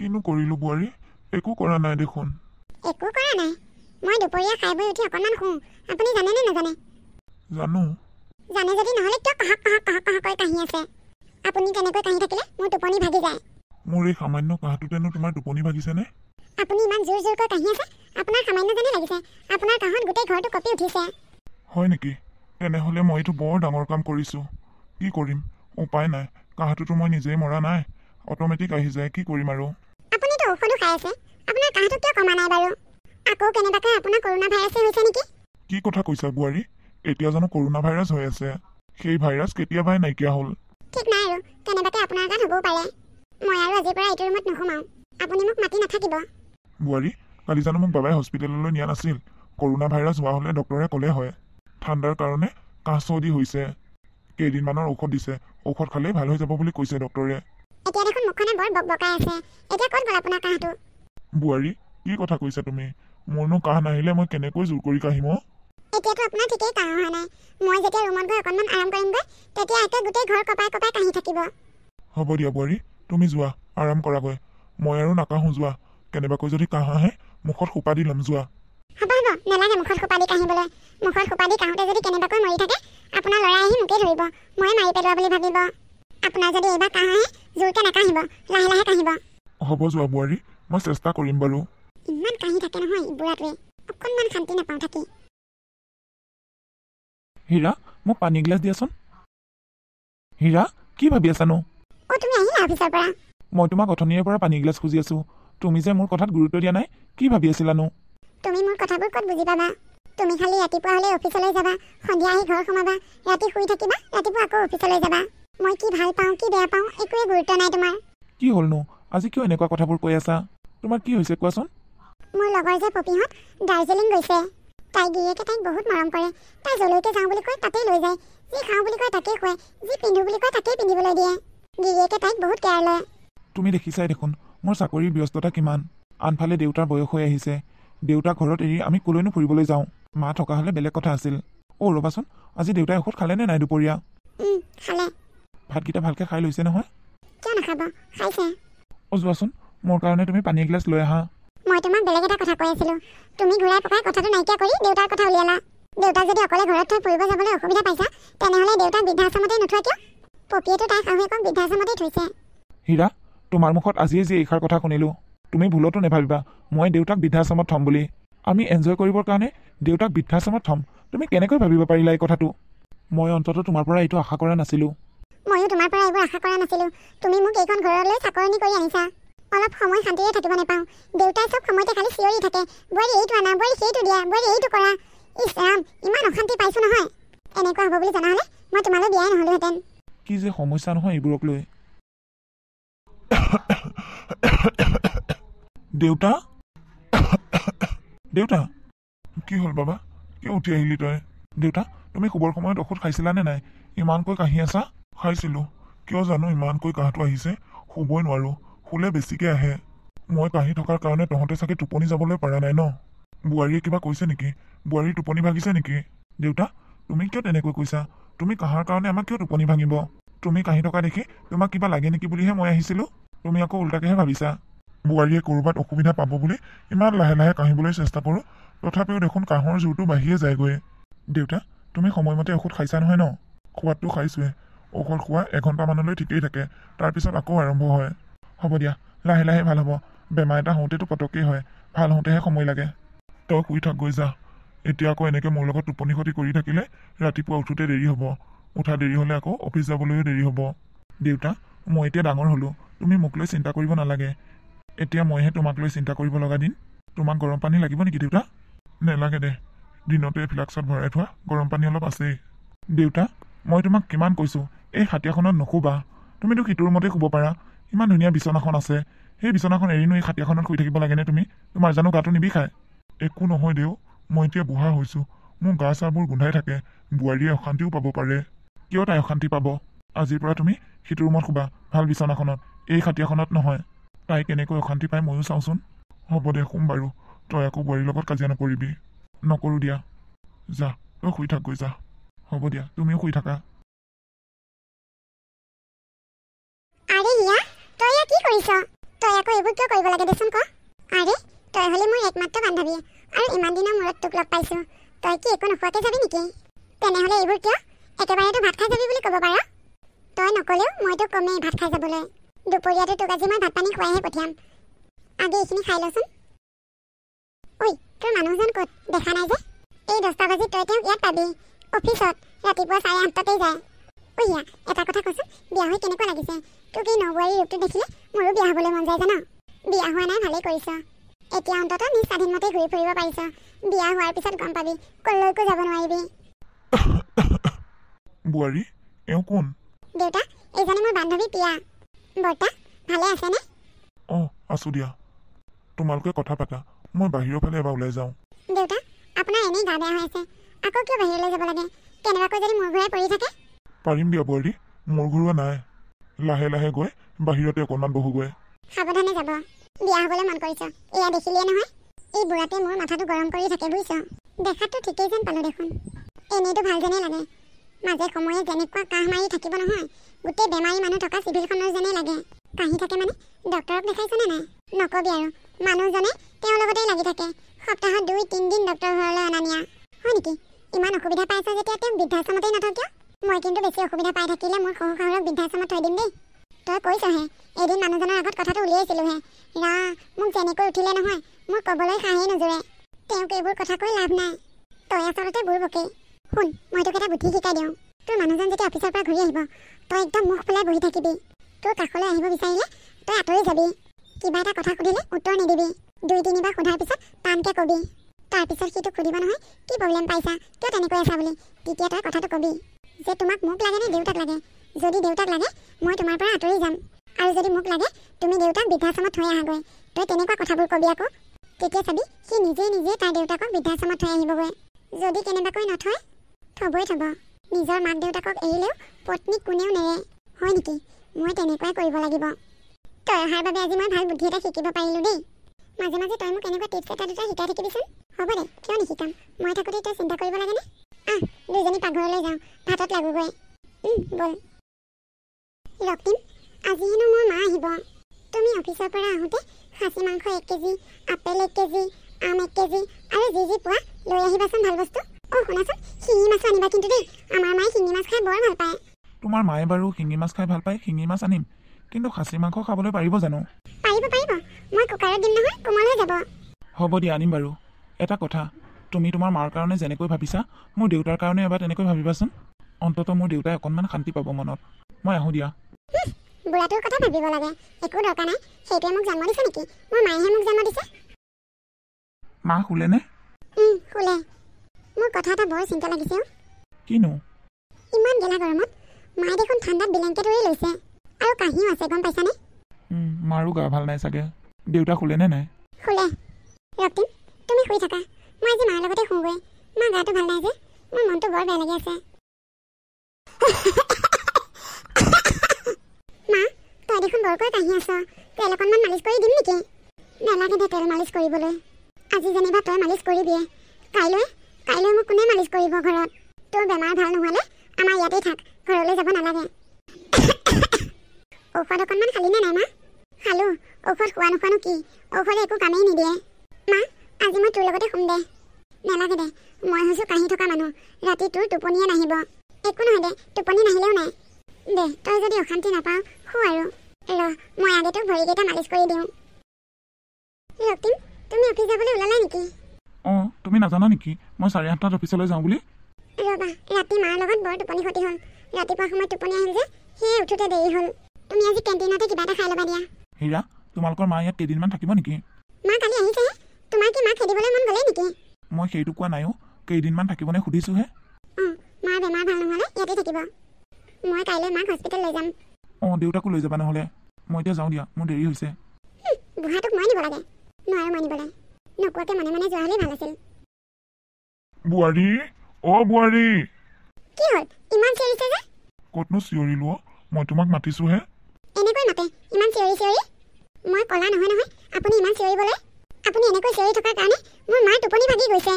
কিনো কৰিলো বুৱাৰী একো কৰা নাই দেখোন একো কৰা নাই মই দুপৰীয়া খাই বৈ উঠি অকণমান শুওঁ আপুনি জানে নে নাজানে জানো জানে যদি নহলে কিয় কাহাক কৈ কাহি আছে আপুনি তেনেকৈ কাহি থাকিলে মোৰ টোপনি ভাগি যায় মোৰ এই সামান্য কাহটোতেনো তোমাৰ টোপনি ভাগিছেনে আপুনি ইমান জোৰকৈ কাহি আছে আপোনাৰ সামান্য যেনে লাগিছে আপোনাৰ কাহত গোটেই ঘৰটো কঁপি উঠিছে হয় নেকি তেনেহ'লে মই এইটো বৰ ডাঙৰ কাম কৰিছোঁ কি কৰিম উপায় নাই কাহটোতো মই নিজেই মৰা নাই অট'মেটিক আহি যায় কি কৰিম আৰু আপুনিতো ঔষধো খাই আছে আপোনাৰ কাহটো কিয় কমা নাই বাৰু আকৌ কেনেবাকৈ আপোনাৰ কৰোনা ভাইৰাছে হৈছে নেকি কি কথা কৈছা বুৱাৰী এতিয়া জানো কৰোনা ভাইৰাছ হৈ আছে সেই ভাইৰাছ কেতিয়াবাই নাইকিয়া হ'ল ঠিক নাই আৰু কেনেবাকৈ আপোনাৰ গাত হ'বও পাৰে মই আৰু আজিৰ পৰা এইটো ৰুমত নোসোমাওঁ আপুনি মোক মাতি নাথাকিব বুৱাৰী কালি জানো মোক বাবাই হস্পিটেললৈ নিয়া নাছিল কৰোনা ভাইৰাছ হোৱা হ'লে ডক্টৰে ক'লে হয় ঠাণ্ডাৰ কাৰণে কাহ চৰ্দি হৈছে কেইদিনমানৰ ঔষধ দিছে ঔষধ খালেই ভাল হৈ যাব বুলি কৈছে ডক্টৰে এতিয়া দেখোন মুখখনে বৰ বকবকাই আছে এতিয়া ক'ত গ'ল আপোনাৰ কাহটো বুৱাৰী কি কথা কৈছা তুমি মোৰনো কাহ নাহিলে মই কেনেকৈ জোৰ কৰি কাহিম এতিয়াতো আপোনাৰ ঠিকেই কাহ অহা নাই মই যেতিয়া ৰুমত গৈ অকণমান আৰাম কৰিমগৈ তেতিয়া একে গোটেই ঘৰ কঁপাই কাহি থাকিব হ'ব দিয়া বুৱাৰী তুমি যোৱা আৰাম কৰাগৈ মই আৰু নাকাহোঁ যোৱা কেনেবাকৈ যদি কাহ আহে মুখত সোপা দি ল'ম যোৱা হ'ব নালাগে মুখত সোপা দি কাহিবলৈ মুখত সোপা দি কাহোঁতে যদি কেনেবাকৈ মৰি থাকে আপোনাৰ ল'ৰাই আহি মোকে ধৰিব মই মাৰি পেলোৱা বুলি ভাবিব আপোনাৰ যদি এইবাৰ কাহ আহে জোৰকৈ নাকাহিব লাহে লাহে কাহিব হ'ব যোৱা বুৱাৰী মই চেষ্টা কৰিম বাৰু ইমান কাহি থাকে নহয় বুঢ়াটোৱে অকণমান শান্তি নাপাওঁ থাকি হীৰা মোক পানী গিলাচ দিয়াচোন হীৰা কি ভাবি আছানো তুমি আহিলা অফিচৰ পৰা মই তোমাক অথনিৰে পৰা পানী গিলাচ খুজি আছো তুমি যে মোৰ কথাত গুৰুত্ব দিয়া নাই কি ভাবি আছিলানো তুমি মোৰ কথাবোৰ ক'ত বুজি পাবা তুমি খালি ৰাতিপুৱা হ'লে অফিচলৈ যাবা সন্ধিয়া আহি ঘৰ সোমাবা ৰাতি শুই থাকিবা ৰাতিপুৱা আকৌ অফিচলৈ যাবা মই কি ভাল পাওঁ কি বেয়া পাওঁ একোৱে গুৰুত্ব নাই তোমাৰ কি হ'লনো আজি কিয় এনেকুৱা কথাবোৰ কৈ আছা তোমাৰ কি হৈছে কোৱাচোন মোৰ লগৰ যে পপিহঁত দাৰ্জিলিং গৈছে তাই গিৰিয়েকে তাইক বহুত মৰম কৰে তাই যলৈকে যাওঁ বুলি কয় তাতেই লৈ যায় যি খাওঁ বুলি কয় তাকেই খুৱায় যি পিন্ধো বুলি কয় তাকেই পিন্ধিবলৈ দিয়ে গিৰিয়েকে তাইক বহুত কেয়াৰ লয় তুমি দেখিছাই দেখোন মোৰ চাকৰিৰ ব্যস্ততা কিমান আনফালে দেউতাৰ বয়স হৈ আহিছে দেউতাক ঘৰত এৰি আমি কলৈনো ফুৰিবলৈ যাওঁ মা থকা হ'লে বেলেগ কথা আছিল ৰ'বাচোন আজি দেউতাই ঔষধ খালেনে নাই দুপৰীয়া খালে ভাতকেইটা ভালকৈ খাই লৈছে নহয় কিয় নাখাব খাইছে যোৱাচোন মোৰ কাৰণে তুমি পানী এগিলাচ লৈ আহা মই তোমাক বেলেগ এটা কথা কৈ আছিলো তুমি ঘূৰাই পকাই কথাটো নাইকিয়া কৰি দেউতাৰ কথা উলিয়ালা দেউতাক যদি অকলে ঘৰত থৈ ফুৰিব যাবলৈ অসুবিধা পাইছা তেনেহ'লে দেউতাক বৃদ্ধাশ্ৰমতে নোথোৱা কিয় পপিয়েতো তাইৰ শাহুৱেকক বৃদ্ধাশ্ৰমতেই থৈছে হীৰা তোমাৰ মুখত আজিয়ে যি এইষাৰ কথা শুনিলোঁ তুমি ভুলতো নেভাবিবা মই দেউতাক বৃদ্ধাশ্ৰমত থ'ম বুলি আমি এনজয় কৰিবৰ কাৰণে দেউতাক বৃদ্ধাশ্ৰমত থ'ম তুমি কেনেকৈ ভাবিব পাৰিলা এই কথাটো মই অন্ততঃ তোমাৰ পৰা এইটো আশা কৰা নাছিলোঁ ময়ো তোমাৰ পৰা এইবোৰ আশা কৰা নাছিলোঁ তুমি মোক এইখন ঘৰলৈ চাকৰণি কৰি আনিছা অলপ সময় শান্তিৰে থাকিব নাপাওঁ দেউতাই চব সময়তে খালি চিঞৰি থাকে বোৱাৰী এইটো আনা বোৱাৰী সেইটো দিয়া বোৱাৰী এইটো কৰা ইছ ৰাম ইমান অশান্তি পাইছোঁ নহয় এনেকুৱা হ'ব বুলি জনা হ'লে মই তোমালৈ বিয়াই নহ'লোহেঁতেন কি যে সমস্যা নহয় এইবোৰক লৈ দেউতা দেউতা কি হ'ল বাবা কিয় উঠি আহিলি তই দেউতা তুমি শুবৰ সময়ত ঔষধ খাইছিলানে নাই ইমানকৈ কাহি আছা খাইছিলোঁ কিয় জানো ইমানকৈ কাহটো আহিছে শুবই নোৱাৰোঁ শুলে বেছিকৈ আহে মই কাহি থকাৰ কাৰণে তহঁতে চাগে টোপনি যাবলৈ পৰা নাই ন বোৱাৰীয়ে কিবা কৈছে নেকি বোৱাৰীৰ টোপনি ভাগিছে নেকি দেউতা তুমি কিয় তেনেকৈ কৈছা তুমি কাহাৰ কাৰণে আমাক কিয় টোপনি ভাঙিব তুমি কাহি থকা দেখি তোমাক কিবা লাগে নেকি বুলিহে মই আহিছিলোঁ তুমি আকৌ উল্টাকেহে ভাবিছা বোৱাৰীয়ে ক'ৰবাত অসুবিধা পাব বুলি ইমান লাহে লাহে কাহিবলৈ চেষ্টা কৰোঁ তথাপিও দেখোন কাহৰ জোৰটো বাঢ়িয়ে যায়গৈ দেউতা তুমি সময়মতে ঔষধ খাইছা নহয় ন খোৱাতটো খাইছোৱে ঔষধ খোৱা এঘণ্টামানলৈ ঠিকেই থাকে তাৰপিছত আকৌ আৰম্ভ হয় হ'ব দিয়া লাহে লাহে ভাল হ'ব বেমাৰ এটা হওঁতেতো পটকেই হয় ভাল হওঁতেহে সময় লাগে তই শুই থাক গৈ যা এতিয়া আকৌ এনেকৈ মোৰ লগত টোপনি ক্ষতি কৰি থাকিলে ৰাতিপুৱা উঠোতে দেৰি হ'ব উঠা দেৰি হ'লে আকৌ অফিচ যাবলৈও দেৰি হ'ব দেউতা মই এতিয়া ডাঙৰ হ'লোঁ তুমি মোক লৈ চিন্তা কৰিব নালাগে এতিয়া মইহে তোমাক লৈ চিন্তা কৰিব লগা দিন তোমাক গৰম পানী লাগিব নেকি দেউতা নেলাগে দে দিনতে ফ্লাক্সত ভৰাই থোৱা গৰম পানী অলপ আছেই দেউতা মই তোমাক কিমান কৈছোঁ এই হাতীয়াখনত নুশুবা তুমিতো সিটো ৰুমতে শুব পাৰা ইমান ধুনীয়া বিচনাখন আছে সেই বিচনাখন এৰিনো এই হাতীয়াখনত শুই থাকিব লাগেনে তুমি তোমাৰ জানো গাটো নিবিষায় একো নহয় দেউ মই এতিয়া বুঢ়া হৈছোঁ মোৰ গা চাবোৰ গোন্ধাই থাকে বোৱাৰীয়ে অশান্তিও পাব পাৰে কিয় তাই অশান্তি পাব আজিৰ পৰা তুমি সিটো ৰুমত শুবা ভাল বিচনাখনত এই হাতীয়াখনত নহয় তাই কেনেকৈ অশান্তি পায় ময়ো চাওঁচোন হ'ব দে শুম বাৰু তই আকৌ বোৱাৰীৰ লগত কাজিয়া নকৰিবি নকৰোঁ দিয়া যা তই শুই থাক গৈ যা হ'ব দিয়া তুমিও শুই থাকা আৰে হিয়া তই কি কৰিছ তই আকৌ এইবোৰ এইবোৰ কিয় কৰিব লাগে দেচোন ক আৰে তই হ'লে মোৰ একমাত্ৰ বান্ধৱী আৰু ইমান দিনৰ মূৰত তোক লগ পাইছোঁ তই কি একো নোখোৱাকৈ যাবি নেকি তেনেহ'লে এইবোৰ কিয় একেবাৰেতো ভাত খাই যাবি বুলি ক'ব পাৰ তই নক'লেও মই তোক কমেই ভাত খাই যাবলৈ দুপৰীয়াটো তোক আজি মই ভাত পানী খুৱাইহে পঠিয়াম আগে এইখিনি খাই লচোন ঐ তোৰ মানুহজন ক'ত দেখা নাই যে এই 10টা বাজিত তই তেওঁক ইয়াত পাবি অফিচত ৰাতিপুৱা 8:30 যায় ঐ ইয়া এটা কথা কচোন বিয়া হৈ কেনেকুৱা লাগিছে তোক এই নবোৱাৰী ৰূপটো দেখিলে মোৰো বিয়া হ'বলৈ মন যায় জান বিয়া হোৱা নাই ভালেই কৰিছ এতিয়া অন্ততঃ নিজ স্বাধীনমতে ঘূৰি ফুৰিব পাৰিছ বিয়া হোৱাৰ পিছত গম পাবি কলৈকো যাব নোৱাৰিবি বোৱাৰী এওঁ কোন দেউতা এইজনী মোৰ বান্ধৱী পিয়া বৰ্তা ভালে আছেনে অঁ আছোঁ দিয়া তোমালোকে কথা পাতা মই বাহিৰৰ ফালে এবাৰ ওলাই যাওঁ দেউতা আপোনাৰ এনেই গা বেয়া হৈ আছে আকৌ কিয় বাহিৰলৈ যাব লাগে কেনেবাকৈ যদি মূৰ ঘূৰাই পৰি থাকে পাৰিম দিয়া বোৱাৰী মোৰ ঘূৰোৱা নাই লাহে লাহে গৈ বাহিৰতে অকণমান বহুগৈ সাৱধানে যাব বিয়া হ'বলৈ মন কৰিছ এয়া দেখিলিয়ে নহয় এই বুঢ়াটোৱে মোৰ মাথাটো গৰম কৰি থাকে বুজিছ দেখাততো ঠিকেই যেন পালোঁ দেখোন এনেইতো ভাল যেনেই লাগে মাজে সময়ে যেনেকুৱা কাহ মাৰি থাকিব নহয় গোটেই বেমাৰী মানুহ থকা চিভিলখনৰ যেনেই লাগে কাহি থাকে মানে ডক্তৰক দেখাইছনে নাই নকবি আৰু মানুহজনে তেওঁৰ লগতেই লাগি থাকে সপ্তাহত 2-3 দিন ডক্তৰৰ ঘৰলৈ অনা নিয়া হয় নেকি ইমান অসুবিধা পাইছ যেতিয়া তেওঁ বৃদ্ধাশ্ৰমতেই নথক কিয় মই কিন্তু বেছি অসুবিধা পাই থাকিলে মোৰ শহু শাহুৰক বৃদ্ধাশ্ৰমত থৈ দিম দেই তই কৈছহে এদিন মানুহজনৰ আগত কথাটো উলিয়াইছিলোঁহে ৰা মোক যেনেকৈ উঠিলে নহয় মোৰ ক'বলৈ সাহেই নজৰে তেওঁক এইবোৰ কথা কৈ লাভ নাই তই আচলতে বুৰ্বকেই শুন মই তোক এটা বুদ্ধি শিকাই দিওঁ তোৰ মানুহজন যেতিয়া অফিচৰ পৰা ঘূৰি আহিব তই একদম মুখ ফুলাই বহি থাকিবি তোৰ কাষলৈ আহিব বিচাৰিলে তই আঁতৰি যাবি কিবা এটা কথা সুধিলে উত্তৰ নিদিবি 2-3 বাৰ সোধাৰ পিছত টানকৈ কবি তাৰপিছত সি তোক সুধিব নহয় কি প্ৰব্লেম পাইছা কিয় তেনেকৈ আছা বুলি তেতিয়া তই কথাটো কবি যে তোমাক মোক লাগে নে দেউতাক লাগে যদি দেউতাক লাগে মই তোমাৰ পৰা আঁতৰি যাম আৰু যদি মোক লাগে তুমি দেউতাক বৃদ্ধাশ্ৰমত থৈ আহাগৈ তই তেনেকুৱা কথাবোৰ কবি আকৌ তেতিয়া চাবি সি নিজে তাৰ দেউতাকক বৃদ্ধাশ্ৰমত থৈ আহিবগৈ যদি কেনেবাকৈ নথয় থবই থব নিজৰ মাক দেউতাকক এৰিলেও পত্নীক কোনেও নেৰে হয় নেকি মই তেনেকুৱাই কৰিব লাগিব তই অহাৰ বাবে আজি মই ভাল বুদ্ধি এটা শিকিব পাৰিলোঁ দেই মাজে মাজে তই মোক এনেকুৱা টিপছ এটা দুটা শিকাই থাকিবিচোন হ'ব দে কিয় নিশিকাম মই থাকোঁতে তই চিন্তা কৰিব লাগেনে দুজনী পাকঘৰলৈ যাওঁ ভাতত লাগোগৈ ব'ল ৰক্তিম আজি হেনো মোৰ মা আহিব তুমি অফিচৰ পৰা আহোঁতে খাচী মাংস 1 কেজি আপেল 1 কেজি আম 1 কেজি আৰু যি পোৱা লৈ আহিবাচোন ভাল বস্তু শুনাচোন শিঙি মাছো আনিবা কিন্তু দেই আমাৰ মায়ে শিঙি মাছ খাই বৰ ভাল পায় তোমাৰ মায়ে বাৰু শিঙি মাছ খাই ভাল পায় শিঙি মাছ আনিম কিন্তু খাচী মাংস খাবলৈ পাৰিব জানো পাৰিব মই কুকাৰত দিম নহয় কোমল হৈ যাব হ'ব দিয়া আনিম বাৰু এটা কথা তুমি তোমাৰ মাৰ কাৰণে যেনেকৈ ভাবিছা মোৰ দেউতাৰ কাৰণে এবাৰ তেনেকৈ ভাবিবাচোন অন্ততঃ মোৰ দেউতাই অকণমান শান্তি পাব মনত মই আহোঁ দিয়া বুঢ়াটোৰ কথা ভাবিব লাগে একো দৰকাৰ নাই সেইটোৱে মোক জন্ম দিছে নেকি মোৰ মায়েহে মোক জন্ম দিছে মা শুলেনে শুলে মোৰ কথা এটা বৰ চিন্তা লাগিছে কিনো ইমান গেলা গৰমত মায়ে দেখোন ঠাণ্ডাত ব্লেংকেট উৰি লৈছে আৰু কাহিও আছে গম পাইছানে মাৰো গা ভাল নাই চাগে দেউতা শুলেনে নাই শুলে ৰক্তিম তুমি শুই থাকা মই আজি মাৰ লগতে শুওঁগৈ মা গাটো ভাল নাই যে মোৰ মনটো বৰ বেয়া লাগি আছে মা তই দেখোন বৰকৈ কাহি আছ তেল অকণমান মালিচ কৰি দিম নেকি নালাগে দে তেল মালিচ কৰিবলৈ আজি যেনিবা তই মালিচ কৰিবিয়ে কাইলৈ মোক কোনে মালিচ কৰিব ঘৰত তোৰ বেমাৰ ভাল নহ'লে আমাৰ ইয়াতেই থাক ঘৰলৈ যাব নালাগে ঔষধ অকণমান খালিনে নাই মা খালোঁ ঔষধ খোৱা নোখোৱানো কি ঔষধে একো কামেই নিদিয়ে মা আজি মই তোৰ লগতে শুম দে নালাগে দে মই হৈছোঁ কাহি থকা মানুহ ৰাতি তোৰ টোপনিয়ে নাহিব একো নহয় দে টোপনি নাহিলেও নাই দে তই যদি অশান্তি নাপাওঁ শু আৰু মই আগে তোক ভৰিকেইটা মালিচ কৰি দিওঁ ৰক্তিম তুমি অফিচ যাবলৈ ওলালা নেকি অঁ তুমি নাজানা নেকি মই 8:30 অফিচলৈ যাওঁ বুলি ৰ'বা ৰাতি মাৰ লগত বৰ টোপনি ক্ষতি হ'ল ৰাতিপুৱা সময়ত টোপনি আহিল যে সেয়ে উঠোতে দেৰি হ'ল তুমি আজি কেণ্টিনতে কিবা এটা খাই ল'বা দিয়া হীৰা তোমালোকৰ মা ইয়াত কেইদিনমান থাকিব নেকি মা কালি আহিছেহে তোমাৰ কি মাক খেদিবলৈ মন গ'লেই নেকি মই সেইটো কোৱা নাইও কেইদিনমান থাকিবনে সুধিছোঁহে মাৰ বেমাৰ ভাল নহ'লে ইয়াতে থাকিব মই কাইলৈ মাক হস্পিটেল লৈ যাম দেউতাকো লৈ যাবা নহ'লে মই এতিয়া যাওঁ দিয়া মোৰ দেৰি হৈছে বুঢ়াটোক মই নিব লাগে নোৱাৰো মই নিবলৈ নোকোৱাকৈ মনে মনে যোৱা হ'লেই ভাল আছিল বোৱাৰী বোৱাৰী কি হ'ল ইমান চিঞৰিছে যে ক'তনো চিঞৰিলো মই তোমাক মাতিছোঁহে এনেকৈ মাতে ইমান চিঞৰি মই ক'লা নহয় আপুনি ইমান চিঞৰিবলৈ আপুনি এনেকৈ চিঞৰি থকাৰ কাৰণে মোৰ মাৰ টোপনি ভাগি গৈছে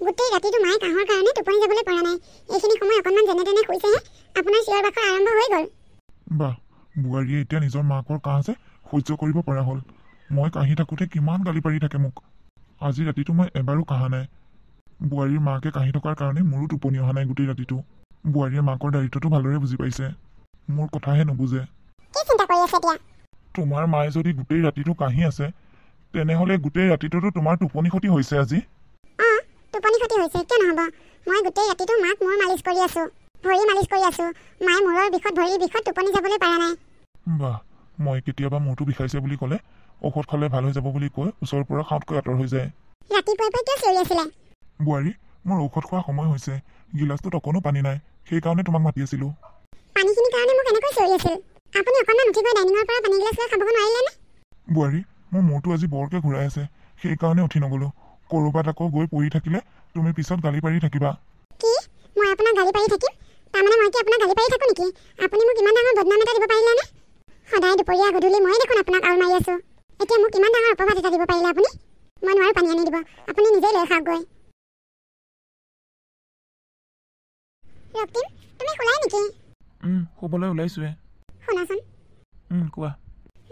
গোটেই ৰাতিটো মায়ে কাহৰ কাৰণে টোপনি যাবলৈ পৰা নাই এইখিনি সময় অকণমান যেনে তেনে শুইছেহে আপোনাৰ চিঞৰ বাখৰ আৰম্ভ হৈ গ'ল বাহ বোৱাৰীয়ে এতিয়া নিজৰ মাকৰ কাহ যে সহ্য কৰিব পৰা হ'ল মই কাহি থাকোঁতে কিমান গালি পাৰি থাকে মোক। আজি ৰাতিটো মই এবাৰো কাহা নাই। বোৱাৰীৰ মাকে কাহি থকাৰ কাৰণে মোৰো টোপনি অহা নাই গোটেই ৰাতিটো। বোৱাৰীয়ে মাকৰ দায়িত্বটো ভালদৰে বুজি পাইছে, মোৰ কথাহে নুবুজে। কি চিন্তা কৰি আছে এতিয়া? তোমাৰ মায়ে যদি গোটেই ৰাতিটো কাহি আছে, তেনেহ'লে গোটেই ৰাতিটোতো তোমাৰ টোপনি ক্ষতি হৈছে আজি। টোপনি ক্ষতি হৈছে কিয় নহ'ব? মই গোটেই ৰাতিটো মাক মূৰ মালিচ কৰি আছো, ভৰি মালিচ কৰি আছো। মায়ে মূৰৰ বিষত ভৰিৰ বিষত টোপনি যাবলৈ পৰা নাই। বাহ, মই কেতিয়াবা মূৰটো বিষাইছে বুলি ক'লে ঔষধ খালে ভাল হৈ যাব বুলি কৈ ওচৰৰ পৰা খাওঁতকৈ আঁতৰ হৈ যায়। ৰাতিপুৱাই পুৱাই কিয় চিঞৰি আছিলে? বোৱাৰী, মোৰ ঔষধ খোৱা সময় হৈছে, গিলাচটোত অকণো পানী নাই, সেইকাৰণে তোমাক মাতি আছিলোঁ। পানীখিনিৰ কাৰণে মোক এনেকৈ চিঞৰি আছিল। আপুনি অকণমান উঠি গৈ ডাইনিঙৰ পৰা পানী গিলাচ লৈ খাব নোৱাৰিলেনে? বোৱাৰী, মোৰ মূৰটো আজি বৰকৈ ঘূৰাই আছে, সেইকাৰণে উঠি নগ'লোঁ। ক'ৰবাত আকৌ গৈ পৰি থাকিলে তুমি পিছত গালি পাৰি থাকিবা। কি? মই আপোনাক গালি পাৰি থাকিম? তাৰমানে মই কি আপোনাক গালি পাৰি থাকোঁ নেকি? আপুনি মোক ইমান ডাঙৰ বদনাম এটা দিব পাৰিলেনে? সদায় দুপৰীয়া গধূলি মই দেখোন আপোনাক আউল মাৰি আছোঁ। এতিয়া মোক ইমান ডাঙৰ অপবাদ এটা দিব পাৰিলে আপুনি? মই নোৱাৰোঁ পানী আনি দিব, আপুনি নিজেই লৈ খাওকগৈ। ৰক্তিম, তুমি শুলাই নেকি? শুবলৈ ওলাইছোৱে। শুনাচোন, কোৱা।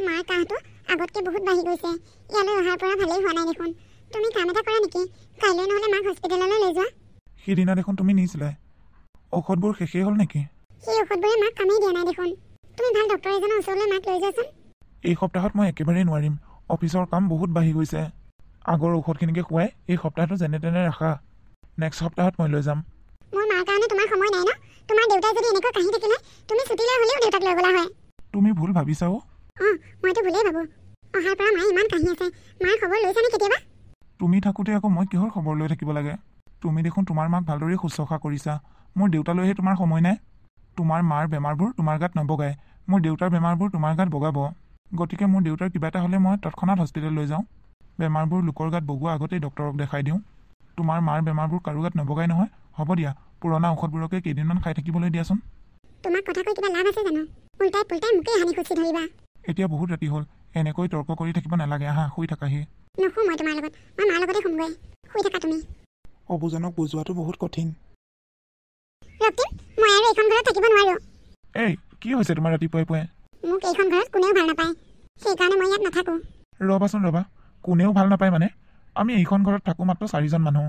মাৰ কাহটো আগতকৈ বহুত বাঢ়ি গৈছে। ইয়ালৈ অহাৰ পৰা ভালেই হোৱা নাই দেখোন। তুমি কাম এটা কৰা নেকি? কাইলৈ নহ'লে মাক হস্পিটেললৈ লৈ যোৱা। সিদিনা দেখোন তুমি নিছিলাই, ঔষধবোৰ শেষেই হ'ল নেকি? সেই ঔষধবোৰে মাক কামেই দিয়া নাই দেখোন। তুমি ভাল ডক্তৰ এজনৰ ওচৰলৈ মাক লৈ যোৱাচোন। এই সপ্তাহত মই একেবাৰেই নোৱাৰিম, অফিচৰ কাম বহুত বাঢ়ি গৈছে। আগৰ ঔষধখিনিকে খুৱাই এই সপ্তাহটো যেনে তেনে ৰাখা, নেক্সট সপ্তাহত মই লৈ যাম। মোৰ মাৰ কাৰণে তোমাৰ সময় নাই ন? তোমাৰ দেউতাই যদি এনেকৈ কাহি থাকিলে তুমি ছুটী লৈ হ'লেও দেউতাক লৈ গ'লা হয়। তুমি ভুল ভাবিছা অ'। মইতো ভুলেই ভাবোঁ। অহাৰ পৰা মায়ে ইমান কাহি আছে, মাৰ খবৰ লৈছানে কেতিয়াবা? তুমি থাকোঁতে আকৌ মই কিহৰ খবৰ লৈ থাকিব লাগে? তুমি দেখোন তোমাৰ মাক ভালদৰে শুশ্ৰূষা কৰিছা। মোৰ দেউতালৈহে তোমাৰ সময় নাই। তোমাৰ মাৰ বেমাৰবোৰ তোমাৰ গাত নবগায়, মোৰ দেউতাৰ বেমাৰবোৰ তোমাৰ গাত বগাব। গতিকে মোৰ দেউতাৰ কিবা এটা হ'লে মই তৎক্ষণাত হস্পিটেল লৈ যাওঁ। বেমাৰবোৰ লোকৰ গাত বগোৱা আগতেই ডক্তৰক দেখাই দিওঁ। তোমাৰ মাৰ বেমাৰবোৰ কাৰো গাত নবগাই নহয়। হ'ব দিয়া, পুৰণা ঔষধবোৰকে কেইদিনমান খাই থাকিবলৈ দিয়াচোন। তোমাক কথা কৈ কিবা লাভ আছে জানো? উল্টাই পুল্টাই মোকেই হানি খুচি ধৰিবা। এতিয়া বহুত ৰাতি হ'ল, এনেকৈ তৰ্ক কৰি থাকিব নালাগে। আহা, শুই থাকাহি। নুশু মই তোমাৰ লগত, মই মাৰ লগতে শুমগৈ। শুই থাকা তুমি। অবুজনক বুজোৱাটো বহুত কঠিন। ৰক্তিম, মই আৰু এইখন ঘৰত থাকিব নোৱাৰোঁ। এই কি হৈছে তোমাৰ ৰাতিপুৱাই পুৱাই? মোক এইখন ঘৰত কোনেও ভাল নাপায়, সেইকাৰণে মই ইয়াত নাথাকোঁ। ৰ'বাচোন ৰ'বা, কোনেও ভাল নাপায় মানে? আমি এইখন ঘৰত থাকোঁ মাত্ৰ 4জন মানুহ।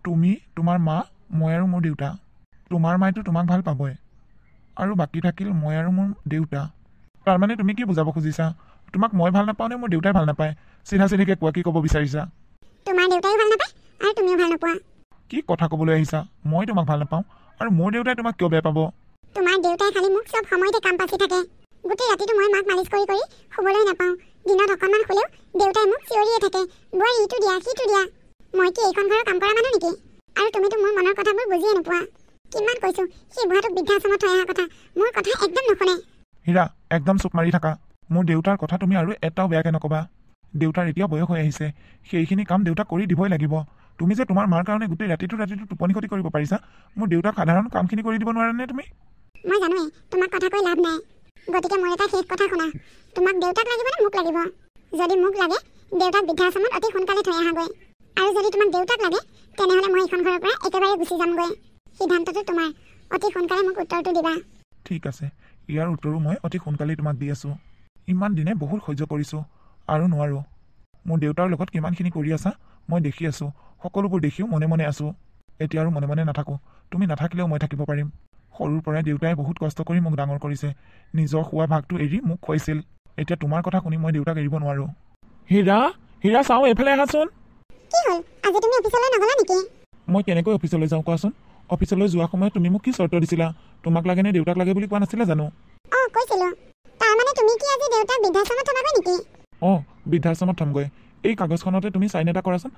তুমি, তোমাৰ মা, মই আৰু মোৰ দেউতা। তোমাৰ মায়েতো তোমাক ভাল পাবই, আৰু বাকী থাকিল মই আৰু মোৰ দেউতা। তাৰমানে তুমি কি বুজাব খুজিছা? তোমাক মই ভাল নাপাওঁ নে মোৰ দেউতাই ভাল নাপায়? চিধা চিধিকে কোৱা, কি ক'ব বিচাৰিছা? তোমাৰ দেউতাইও ভাল নাপায় আৰু তুমিও ভাল নোপোৱা। কি কথা ক'বলৈ আহিছা? মই তোমাক ভাল নাপাওঁ আৰু মোৰ দেউতাই তোমাক কিয় বেয়া পাব? তোমাৰ দেউতাই খালি মোক চব সময়তে কাম পাচি থাকে। গোটেই ৰাতিটো মই মাক মালিচ কৰি কৰি শুবলৈ নাপাওঁ। দিনত অকণমান শুলেও দেউতাই মোক চিঞৰিয়ে থাকে, বোৱাৰী ইটো দিয়া সিটো দিয়া। মই কি এইখন ঘৰৰ কাম কৰা মানুহ নেকি? আৰু তুমিতো মোৰ মনৰ কথাবোৰ বুজিয়ে নোপোৱা। কিমান কৈছোঁ, সেই বুঢ়াটোক বৃদ্ধাশ্ৰমত থৈ অহা কথা, মোৰ কথা একদম নুশুনে। হীৰা, একদম চুপ মাৰি থাকা। মোৰ দেউতাৰ কথা তুমি আৰু এটাও বেয়াকৈ নক'বা। দেউতাৰ এতিয়া বয়স হৈ আহিছে, সেইখিনি কাম দেউতাক কৰি দিবই লাগিব। তুমি যে তোমাৰ মাৰ কাৰণে গোটেই ৰাতিটো টোপনি ক্ষতি কৰিব পাৰিছা, মোৰ দেউতাক সাধাৰণ কামখিনি কৰি দিব নোৱাৰানে তুমি? মই জানোৱেই তোমাক কথা কৈ লাভ নাই। গতিকে মোৰ এটা শেষ কথা শুনা, তোমাক দেউতাক লাগিব নে মোক লাগিব? যদি মোক লাগে, দেউতাক বৃদ্ধাশ্ৰমত অতি সোনকালে থৈ আহাগৈ। আৰু যদি তোমাক দেউতাক লাগে, তেনেহ'লে মই এইখন ঘৰৰ পৰা একেবাৰে গুচি যামগৈ। সিদ্ধান্তটো তোমাৰ, অতি সোনকালে মোক উত্তৰটো দিবা। ঠিক আছে, ইয়াৰ উত্তৰো মই অতি সোনকালেই তোমাক দি আছোঁ। ইমান দিনে বহুত সহ্য কৰিছোঁ, আৰু নোৱাৰোঁ। মোৰ দেউতাৰ লগত কিমানখিনি কৰি আছা মই দেখি আছোঁ, সকলোবোৰ দেখিও মনে মনে আছোঁ। এতিয়া আৰু মনে মনে নাথাকোঁ, তুমি নাথাকিলেও মই থাকিব পাৰিম। সৰুৰ পৰাই দেউতাই বহুত কষ্ট কৰি মোক ডাঙৰ কৰিছে, নিজৰ খোৱা ভাগটো এৰি মোক খুৱাইছিল। এতিয়া তোমাৰ কথা শুনি মই দেউতাক এৰিব নোৱাৰোঁ। হীৰা, হীৰা চাওঁ, এইফালে আহাচোন। কি হ'ল, আজি তুমি অফিচলৈ নগলা নেকি? মই কেনেকৈ অফিচলৈ যাওঁ কোৱাচোন? অফিচলৈ যোৱা সময়ত তুমি মোক কি চৰ্ত দিছিলা? তোমাক লাগে নে দেউতাক লাগে বুলি কোৱা নাছিলা জানো? কৈছিলোঁ। তাৰমানে তুমি কি আজি দেউতাক বৃদ্ধাশ্ৰমত থবাগৈ নেকি? বৃদ্ধাশ্ৰমত থমগৈ। এই কাগজখনতে তুমি চাইন এটা কৰাচোন।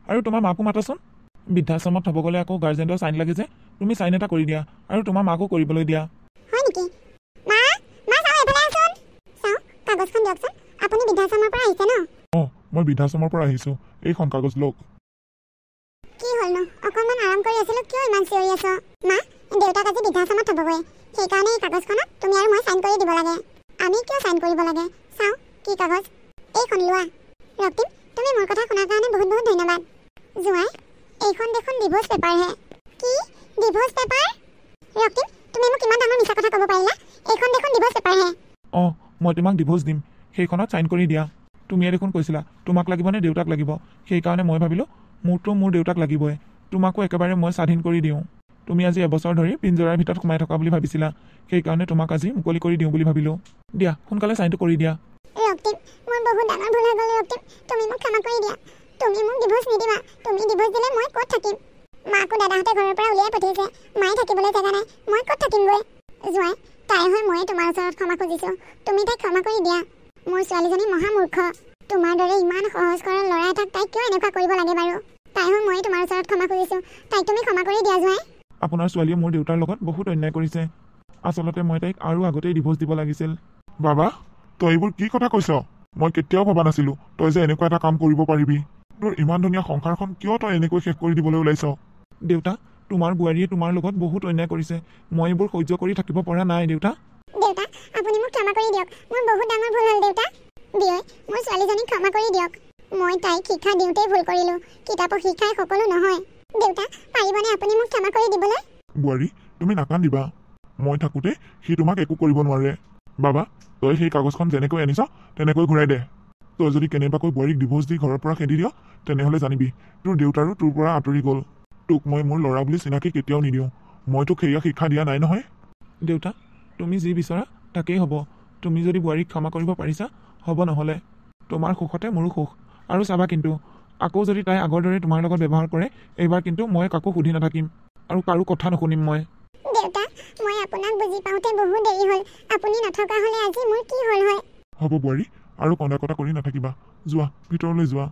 আৰু তোমাৰ মাকো মাতাচোন। বৃদ্ধাশ্ৰমত থ'ব গ'লে আকৌ গাৰ্জেণ্টৰ চাইন লাগে যে, তুমি চাইন এটা কৰি দিয়া আৰু তোমাৰ মাকো কৰিবলৈ দিয়া। হয় নেকি? মা, চাওঁ এইফালে আহচোন। চাওঁ, কাগজখন দিয়কচোন। আপুনি বৃদ্ধাশ্ৰমৰ পৰা আহিছে ন? মই বৃদ্ধাশ্ৰমৰ পৰা আহিছোঁ, এইখন কাগজ লওক। কি হ'লনো? অকণমান আৰাম কৰি আছিলোঁ, কিয় ইমান চিঞৰি আছ? মা, দেউতাক আজি বৃদ্ধাশ্ৰমত থ'বগৈ, সেইকাৰণে এই কাগজখনত তুমি আৰু মই চাইন কৰি দিব লাগে। আমি কিয় চাইন কৰিব লাগে? চাওঁ, কি কাগজ? এইখন লোৱা। ৰক্তিম, তুমি মোৰ কথা শুনাৰ কাৰণে বহুত বহুত ধন্যবাদ। জোঁৱাই, এইখন দেখোন ডিভোৰ্চ পেপাৰহে। কি? Divorce paper? ৰক্তিম, তুমি মোক ইমান ডাঙৰ মিছা কথা ক'ব পাৰিলা? এইখন দেখোন ডিভোৰ্চ পেপাৰহে। মই তোমাক ডিভোৰ্চ দিম, সেইখনত চাইন কৰি দিয়া। তুমিয়ে দেখোন কৈছিলা তোমাক লাগিবনে দেউতাক লাগিব সেইকাৰণে মই ভাবিলোঁ মোৰতো মোৰ দেউতাক লাগিবই তোমাকো একেবাৰে মই স্বাধীন কৰি দিওঁ তুমি আজি এবছৰ ধৰি পিঞ্জৰাৰ ভিতৰত সোমাই থকা বুলি ভাবিছিলা সেইকাৰণে তোমাক আজি মুকলি কৰি দিওঁ বুলি ভাবিলোঁ দিয়া সোনকালে চাইনটো কৰি দিয়া ৰক্তিম মোৰ বহুত ডাঙৰ ভুল হৈ গ'ল ৰক্তিম তুমি মোক ক্ষমা কৰি দিয়া তুমি মোক ডিভোৰ্চ নিদিবা তুমি ডিভোৰ্চ দিলে মই ক'ত থাকিম মাকো দাদাহঁতে ঘৰৰ পৰা উলিয়াই পঠিয়াইছে মায়ে থাকিবলৈ জেগা নাই মই ক'ত থাকিমগৈ জোঁৱাই তাই হৈ মই তোমাৰ ওচৰত ক্ষমা খুজিছোঁ তুমি তাইক ক্ষমা কৰি দিয়া মোৰ ছোৱালীজনী মহামূৰ্খ তোমাৰ দৰে ইমান সহজ সৰল ল'ৰা এটাক তাইক কিয় এনেকুৱা কৰিব লাগে বাৰু তাই হৈ মই তোমাৰ ওচৰত ক্ষমা খুজিছোঁ তাইক তুমি ক্ষমা কৰি দিয়া জোঁৱাই আপোনাৰ ছোৱালীয়ে মোৰ দেউতাৰ লগত বহুত অন্যায় কৰিছে আচলতে মই তাইক আৰু আগতেই ডিভোৰ্চ দিব লাগিছিল বাবা তই এইবোৰ কি কথা কৈছ মই কেতিয়াও ভবা নাছিলো তই যে এনেকুৱা এটা কাম কৰিব পাৰিবি তোৰ ইমান ধুনীয়া সংসাৰখন কিয় তই এনেকৈ শেষ কৰি দিবলৈ ওলাইছ দেউতা তোমাৰ বোৱাৰীয়ে তোমাৰ লগত বহুত অন্যায় কৰিছে মই এইবোৰ সহ্য কৰি থাকিব পৰা নাই দেউতা দেউতা আপুনি মোক ক্ষমা কৰি দিয়ক মোৰ বহুত ডাঙৰ ভুল হ'ল দেউতা বিয়ৈ মোৰ ছোৱালীজনীক ক্ষমা কৰি দিয়ক মই তাইক শিক্ষা দিওঁতেই ভুল কৰিলোঁ কিতাপৰ শিক্ষাই সকলো নহয় দেউতা পাৰিবনে আপুনি মোক ক্ষমা কৰি দিবলৈ বোৱাৰী তুমি নাকান্দিবা মই থাকোঁতে সি তোমাক একো কৰিব নোৱাৰে বাবা তই সেই কাগজখন যেনেকৈ আনিছ তেনেকৈ ঘূৰাই দে তই যদি কেনেবাকৈ বোৱাৰীক ডিভোৰ্চ দি ঘৰৰ পৰা খেদি দিয় তেনেহ'লে জানিবি তোৰ দেউতাৰো তোৰ পৰা আঁতৰি গ'ল তোক মই মোৰ ল'ৰা বুলি চিনাকি কেতিয়াও নিদিওঁ মই তোক সেয়া শিক্ষা দিয়া নাই নহয় দেউতা তুমি যি বিচৰা তাকেই হ'ব তুমি যদি বোৱাৰীক ক্ষমা কৰিব পাৰিছা হ'ব নহ'লে তোমাৰ সুখতে মোৰো সুখ আৰু চাবা কিন্তু আকৌ যদি তাই আগৰ দৰে তোমাৰ লগত ব্যৱহাৰ কৰে এইবাৰ কিন্তু মই কাকো সুধি নাথাকিম আৰু কাৰো কথা নুশুনিম মই দেউতা মই আপোনাক বুজি পাওঁতে বহুত দেৰি হ'ল আপুনি নথকা হ'লে আজি মোৰ কি হ'ল হয় হ'ব বোৱাৰী আৰু কন্দা কটা কৰি নাথাকিবা যোৱা ভিতৰলৈ যোৱা